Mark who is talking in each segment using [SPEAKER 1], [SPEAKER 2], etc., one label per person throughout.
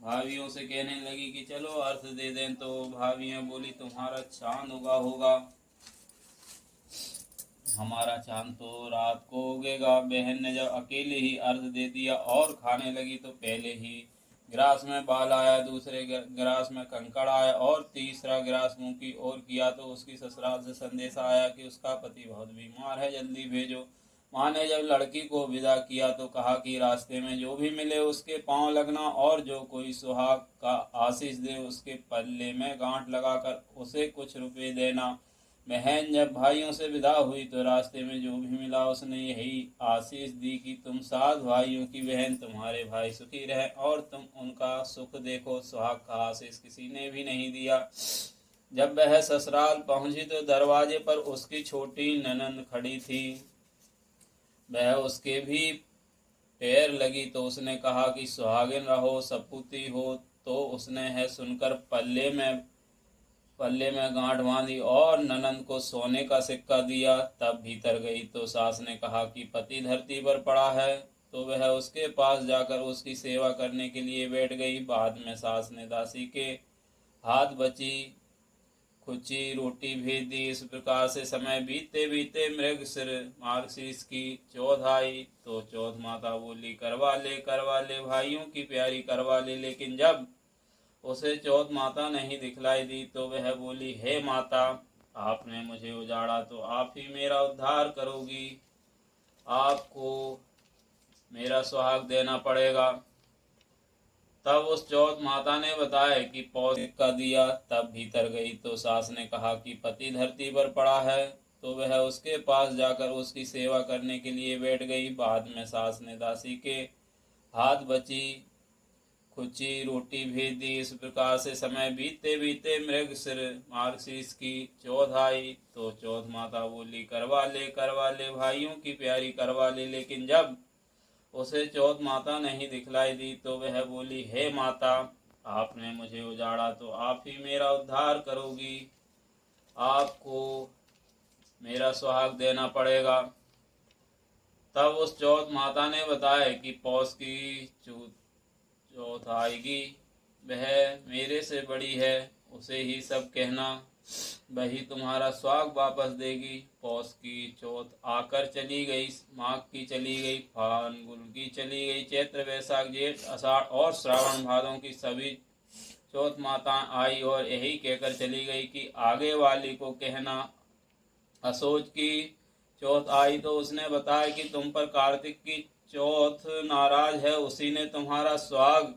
[SPEAKER 1] भाभियों से कहने लगी कि चलो अर्थ दे दें। तो भाभियां बोली तुम्हारा चांद उगा होगा, हमारा चांद तो रात को उगेगा। बहन ने जब अकेले ही अर्थ दे दिया और खाने लगी तो पहले ही गिलास में बाल आया, दूसरे गिलास में कंकड़ आया और तीसरा गिलास मुंह की ओर किया तो उसकी ससुराल से संदेशा आया कि उसका पति बहुत बीमार है, जल्दी भेजो। माँ ने जब लड़की को विदा किया तो कहा कि रास्ते में जो भी मिले उसके पांव लगना और जो कोई सुहाग का आशीष दे उसके पल्ले में गांठ लगाकर उसे कुछ रुपए देना। बहन जब भाइयों से विदा हुई तो रास्ते में जो भी मिला उसने यही आशीष दी कि तुम 7 भाइयों की बहन, तुम्हारे भाई सुखी रहे और तुम उनका सुख देखो। सुहाग का आशीष किसी ने भी नहीं दिया। जब वह ससुराल पहुंची तो दरवाजे पर उसकी छोटी ननंद खड़ी थी। वह उसके भी पैर लगी तो उसने कहा कि सुहागिन रहो, सपूती हो। तो उसने है सुनकर पल्ले में गांठ बांधी और ननंद को सोने का सिक्का दिया। तब भीतर गई तो सास ने कहा कि पति धरती पर पड़ा है। तो वह उसके पास जाकर उसकी सेवा करने के लिए बैठ गई। बाद में सास ने दासी के हाथ बची खुची रोटी भेज दी। इस प्रकार से समय बीतते बीतते मृगशिर मार्गशीर्ष की चौथ आई। तो चौथ माता बोली करवा ले भाइयों की प्यारी करवा ले। लेकिन जब उसे चौथ माता नहीं दिखलाई दी तो वह बोली, हे माता, आपने मुझे उजाड़ा तो आप ही मेरा उद्धार करोगी, आपको मेरा सुहाग देना पड़ेगा। तब उस चौथ माता ने बताया कि पौष का दिया। तब भीतर गई तो सास ने कहा कि पति धरती पर पड़ा है। तो वह उसके पास जाकर उसकी सेवा करने के लिए बैठ गई। बाद में सास ने दासी के हाथ बची खुची रोटी भेज दी। इस प्रकार से समय बीतते बीतते मृगशिर मार्गशीर्ष की चौथ आई। तो चौथ माता बोली करवा ले भाइयों की प्यारी करवा ले। लेकिन जब उसे चौथ माता नहीं दिखलाई दी तो वह बोली, हे माता, आपने मुझे उजाड़ा तो आप ही मेरा उद्धार करोगी, आपको मेरा सुहाग देना पड़ेगा। तब उस चौथ माता ने बताया कि पौष की चौथ आएगी, वह मेरे से बड़ी है, उसे ही सब कहना, वही तुम्हारा स्वाग वापस देगी। पौष की चौथ आकर चली गई, माघ की चली गई, फाल्गुन की चली गई, चैत्र वैशाख जेठ आषाढ़ और श्रावण भादों की सभी चौथ माता आई और यही कहकर चली गई कि आगे वाली को कहना। असोज की चौथ आई तो उसने बताया कि तुम पर कार्तिक की चौथ नाराज है, उसी ने तुम्हारा स्वाग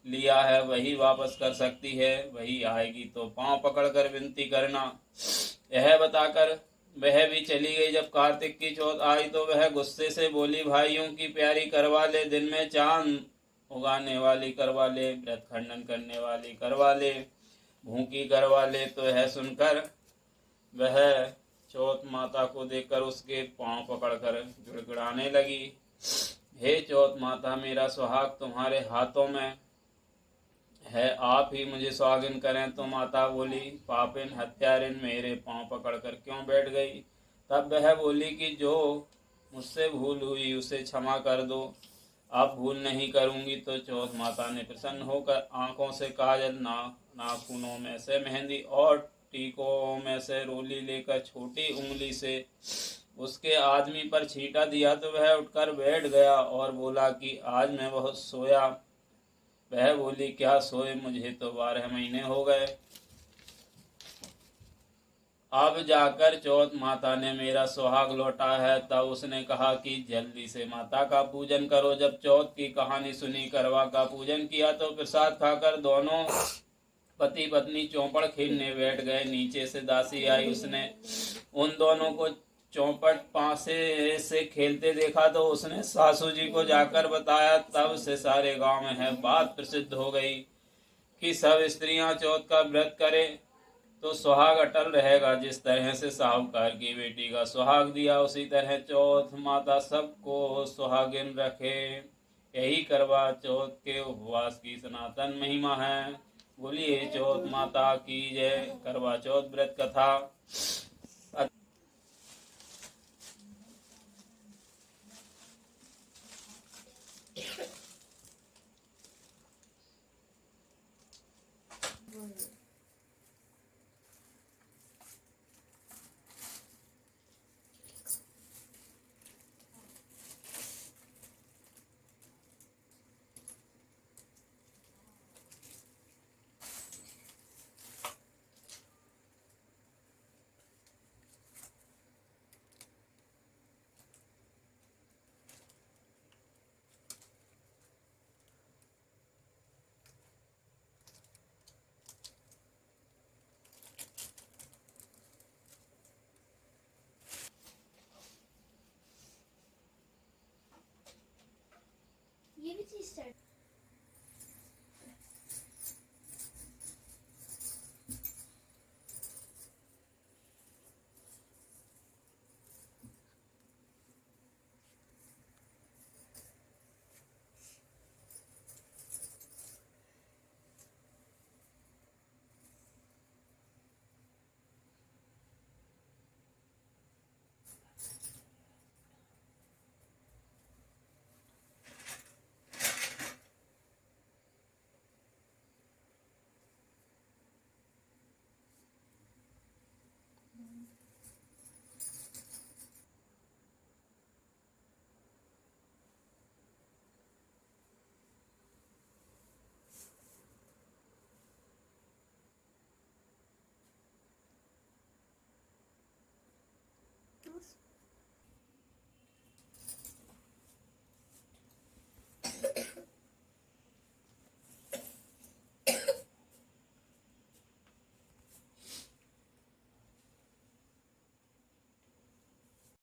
[SPEAKER 1] लिया है, वही वापस कर सकती है, वही आएगी तो पांव पकड़कर विनती करना। यह बताकर वह भी चली गई। जब कार्तिक की चौथ आई तो वह गुस्से से बोली, भाइयों की प्यारी करवा ले, दिन में चांद उगाने वाली करवा ले, व्रत खंडन करने वाली करवा ले, भूखी करवा ले। तो यह सुनकर वह चौथ माता को देखकर उसके पांव पकड़कर गिड़गिड़ाने लगी। हे चौथ माता, मेरा सुहाग तुम्हारे हाथों में है, आप ही मुझे सुहागिन करें। तो माता बोली, पापिन हत्यारिन, मेरे पांव पकड़कर क्यों बैठ गई। तब वह बोली कि जो मुझसे भूल हुई उसे क्षमा कर दो, अब भूल नहीं करूंगी। तो चौथ माता ने प्रसन्न होकर आंखों से काजल, नाखूनों में से मेहंदी और टीकों में से रोली लेकर छोटी उंगली से उसके आदमी पर छींटा दिया। तो वह उठकर बैठ गया और बोला कि आज मैं बहुत सोया। वह बोली, क्या सोए, मुझे तो 12 महीने हो गए। अब जाकर चौथ माता ने मेरा सुहाग लौटा है। तब उसने कहा कि जल्दी से माता का पूजन करो। जब चौथ की कहानी सुनी, करवा का पूजन किया तो प्रसाद खाकर दोनों पति पत्नी चौपड़ खेलने बैठ गए। नीचे से दासी आई, उसने उन दोनों को चौपट पासे से खेलते देखा तो उसने सासू जी को जाकर बताया। तब से सारे गांव में है बात प्रसिद्ध हो गई कि सब स्त्रियां चौथ का व्रत करें तो सुहाग अटल रहेगा। जिस तरह से साहूकार की बेटी का सुहाग दिया, उसी तरह चौथ माता सबको सुहागिन रखे। यही करवा चौथ के उपवास की सनातन महिमा है। बोलिए चौथ माता की जय। करवा चौथ व्रत कथा।
[SPEAKER 2] she said.